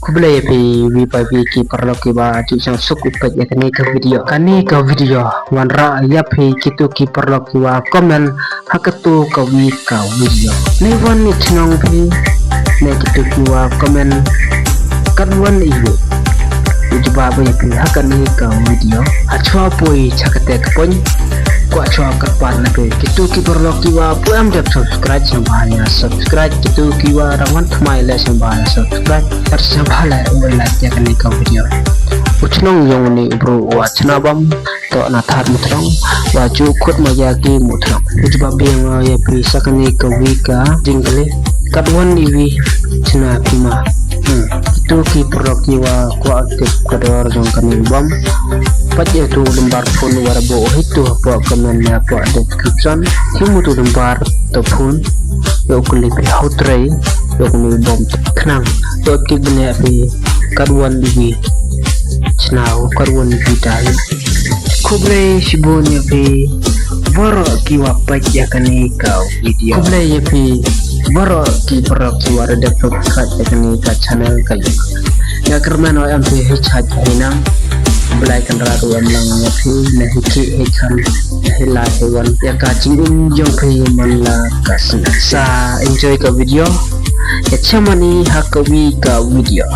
Kublai vi pa vi ki perlu ki ba di sang suk upat ya kani ka video wanra ya phi kitu ki perlu ki wa comment hakatu ka video nei wan ni chnong phi ne kitu ki wa comment kan wan ibu ujiba ba ya phi hakani ka video achwa poi chakate ka pon ko achwa ka pan na phi kitu ki perlu ki wa pu am jab subscribe sambhanya subscribe kitu ki wa rawan thmai le sambhanya subscribe par sambhala like ya kani ka video uchnong yong ni bro wa chnabam to na that mutrong wa chu khut ma ya ki mutrong ujiba beng ya phi sakani ka wika jingle katwan ni wi chna pima itu ki proki wa ko aktif kador jong kani bom paje tu lembar phone warbo itu apa comment ya apa description himu tu lembar to phone yo klip hautrei yo ni bom khnang to ki bne api kadwan ni chnau kadwan ni dai kubre shibonya pe boro ki wa paje kani ka video kubre ye pe boro ki proki war de subscribe kani ka channel ka ya kerman o am pe haj hinam belai kan raru am lang ya phi na hiki hekan hela hewan ya ka chingin jong phi man la ka sa enjoy ka video ya chamani hakawi ka video